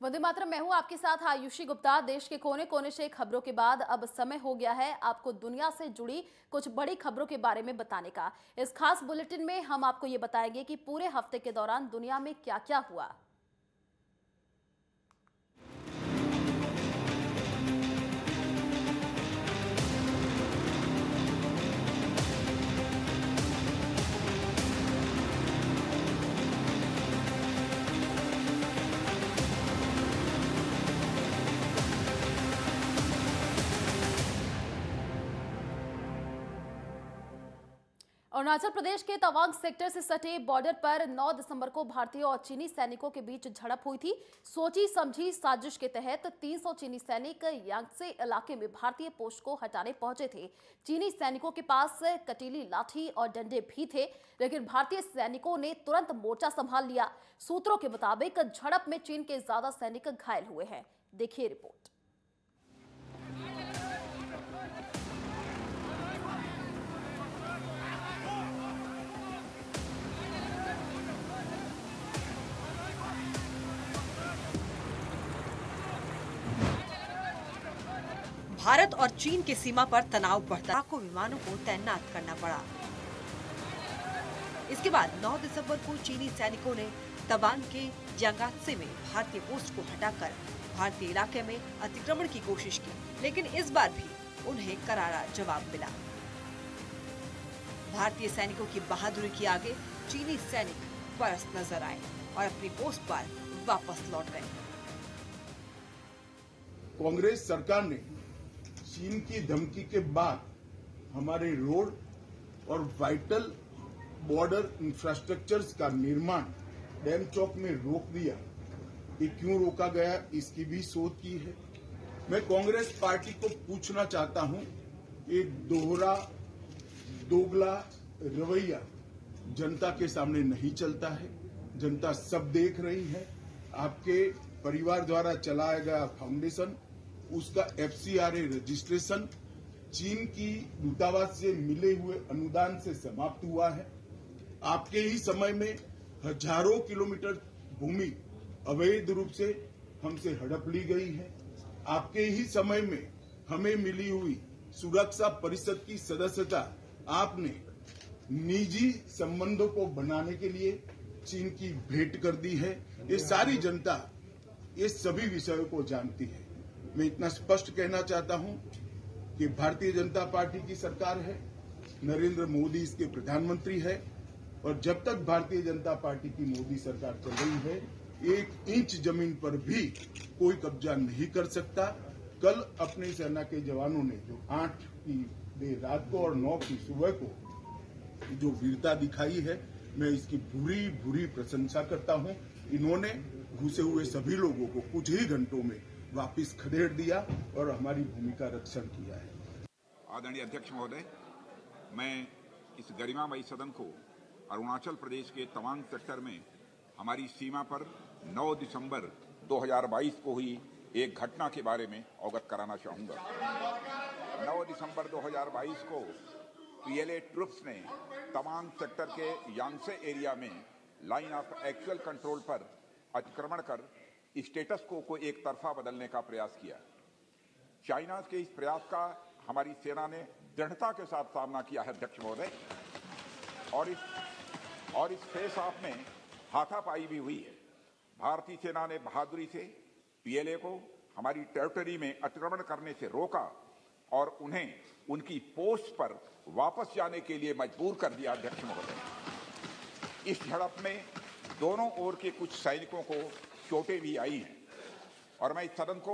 वंदे मातरम। मैं हूं आपके साथ आयुषी गुप्ता। देश के कोने कोने से खबरों के बाद अब समय हो गया है आपको दुनिया से जुड़ी कुछ बड़ी खबरों के बारे में बताने का। इस खास बुलेटिन में हम आपको ये बताएंगे कि पूरे हफ्ते के दौरान दुनिया में क्या क्या हुआ। अरुणाचल प्रदेश के तवांग सेक्टर से सटे बॉर्डर पर 9 दिसंबर को भारतीय और चीनी सैनिकों के बीच झड़प हुई थी। सोची समझी साजिश के तहत 300 चीनी सैनिक यांगसे इलाके में भारतीय पोस्ट को हटाने पहुंचे थे। चीनी सैनिकों के पास कटीली लाठी और डंडे भी थे, लेकिन भारतीय सैनिकों ने तुरंत मोर्चा संभाल लिया। सूत्रों के मुताबिक झड़प में चीन के ज्यादा सैनिक घायल हुए हैं। देखिए रिपोर्ट। भारत और चीन की सीमा पर तनाव बढ़ता को विमानों को तैनात करना पड़ा। इसके बाद 9 दिसंबर को चीनी सैनिकों ने तवांग के यांगात्से में भारतीय पोस्ट को हटाकर भारतीय इलाके में अतिक्रमण की कोशिश की, लेकिन इस बार भी उन्हें करारा जवाब मिला। भारतीय सैनिकों की बहादुरी के आगे चीनी सैनिक परस्त नजर आए और अपनी पोस्ट पर वापस लौट गए। कांग्रेस सरकार ने चीन की धमकी के बाद हमारे रोड और वाइटल बॉर्डर इंफ्रास्ट्रक्चर्स का निर्माण डैम चौक में रोक दिया। ये क्यों रोका गया, इसकी भी शोध की है। मैं कांग्रेस पार्टी को पूछना चाहता हूं, ये दोगला रवैया जनता के सामने नहीं चलता है। जनता सब देख रही है। आपके परिवार द्वारा चलाया गया फाउंडेशन, उसका FCRA रजिस्ट्रेशन चीन की दूतावास से मिले हुए अनुदान से समाप्त हुआ है। आपके ही समय में हजारों किलोमीटर भूमि अवैध रूप से हमसे हड़प ली गई है। आपके ही समय में हमें मिली हुई सुरक्षा परिषद की सदस्यता आपने निजी संबंधों को बनाने के लिए चीन की भेंट कर दी है। ये सारी जनता ये सभी विषयों को जानती है। मैं इतना स्पष्ट कहना चाहता हूं कि भारतीय जनता पार्टी की सरकार है, नरेंद्र मोदी इसके प्रधानमंत्री है, और जब तक भारतीय जनता पार्टी की मोदी सरकार चल रही है, 1 इंच जमीन पर भी कोई कब्जा नहीं कर सकता। कल अपनी सेना के जवानों ने जो 8 की देर रात को और 9 की सुबह को जो वीरता दिखाई है, मैं इसकी भूरी भूरी प्रशंसा करता हूं। इन्होंने घुसे हुए सभी लोगों को कुछ ही घंटों में वापिस खदेड़ दिया और हमारी भूमि का रक्षण किया है। आदरणीय अध्यक्ष महोदय, मैं इस गरिमामयी सदन को अरुणाचल प्रदेश के तवांग सेक्टर में हमारी सीमा पर 9 दिसंबर 2022 को हुई एक घटना के बारे में अवगत कराना चाहूंगा। 9 दिसंबर 2022 को PLA ट्रुप्स ने तवांग सेक्टर के यांगसे एरिया में लाइन ऑफ एक्चुअल कंट्रोल पर अतिक्रमण कर स्टेटस को एक तरफा बदलने का प्रयास किया। चाइना के इस प्रयास का हमारी सेना ने दृढ़ता के साथ सामना किया है अध्यक्ष महोदय, और इस फेस ऑफ में हाथापाई भी हुई है। भारतीय सेना ने बहादुरी से PLA को हमारी टेरिटरी में अतिक्रमण करने से रोका और उन्हें उनकी पोस्ट पर वापस जाने के लिए मजबूर कर दिया अध्यक्ष महोदय। इस झड़प में दोनों ओर के कुछ सैनिकों को चोटें भी आई हैं, और मैं इस सदन को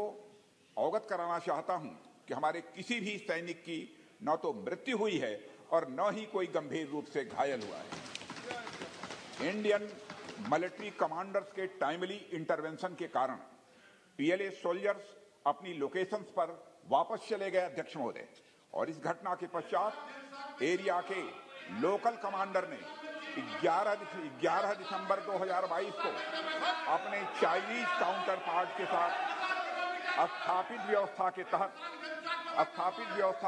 अवगत कराना चाहता हूं कि हमारे किसी भी सैनिक की न तो मृत्यु हुई है और न ही कोई गंभीर रूप से घायल हुआ है। इंडियन मिलिट्री कमांडर्स के टाइमली इंटरवेंशन के कारण PLA सोल्जर्स अपनी लोकेशंस पर वापस चले गए अध्यक्ष महोदय, और इस घटना के पश्चात एरिया के लोकल कमांडर ने 11 दिसंबर 2022 को अपने चाइनीज काउंटर पार्ट के साथ स्थापित व्यवस्था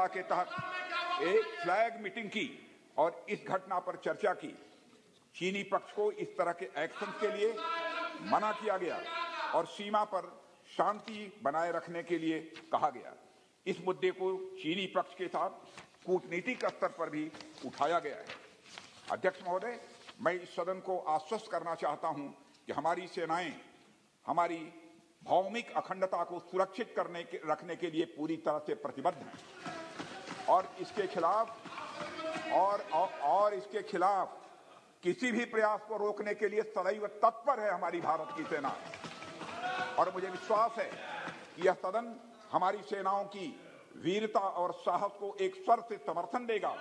के तहत एक फ्लैग मीटिंग की और इस घटना पर चर्चा की। चीनी पक्ष को इस तरह के एक्शन के लिए मना किया गया और सीमा पर शांति बनाए रखने के लिए कहा गया। इस मुद्दे को चीनी पक्ष के साथ कूटनीतिक स्तर पर भी उठाया गया है। अध्यक्ष महोदय, मैं इस सदन को आश्वस्त करना चाहता हूं कि हमारी सेनाएं हमारी भौमिक अखंडता को सुरक्षित रखने के लिए पूरी तरह से प्रतिबद्ध हैं और इसके खिलाफ किसी भी प्रयास को रोकने के लिए सदैव तत्पर है हमारी भारत की सेना। और मुझे विश्वास है कि यह सदन हमारी सेनाओं की वीरता और साहस को एक स्वर से समर्थन देगा।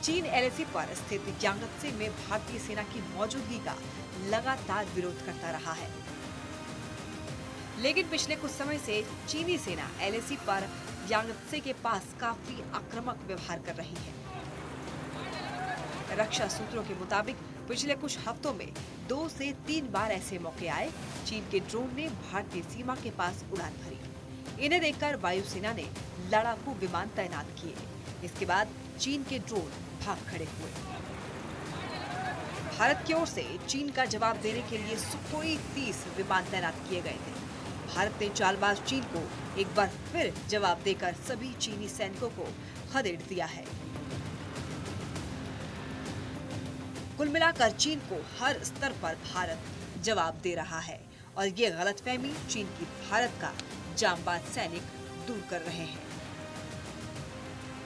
चीन एलएसी पर स्थित यांगत्से में भारतीय सेना की मौजूदगी का लगातार विरोध करता रहा है, लेकिन पिछले कुछ समय से चीनी सेना एलएसी पर यांगत्से के पास काफी आक्रामक व्यवहार कर रही है। रक्षा सूत्रों के मुताबिक पिछले कुछ हफ्तों में 2 से 3 बार ऐसे मौके आए, चीन के ड्रोन ने भारतीय सीमा के पास उड़ान भरी। इन्हें देखकर वायुसेना ने लड़ाकू विमान तैनात किए। इसके बाद चीन के ड्रोन भाग खड़े हुए। भारत की ओर से चीन का जवाब देने के लिए सुखोई 30 विमान तैनात किए गए थे। भारत ने चालबाज चीन को एक बार फिर जवाब देकर सभी चीनी सैनिकों को खदेड़ दिया है। कुल मिलाकर चीन को हर स्तर पर भारत जवाब दे रहा है और ये गलतफहमी चीन की भारत का जांबाज सैनिक दूर कर रहे हैं,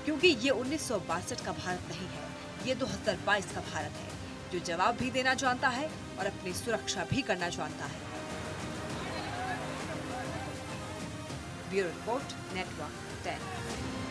क्योंकि ये 1962 का भारत नहीं है, ये 2022 का भारत है जो जवाब भी देना जानता है और अपनी सुरक्षा भी करना जानता है। Bureau report, network 10।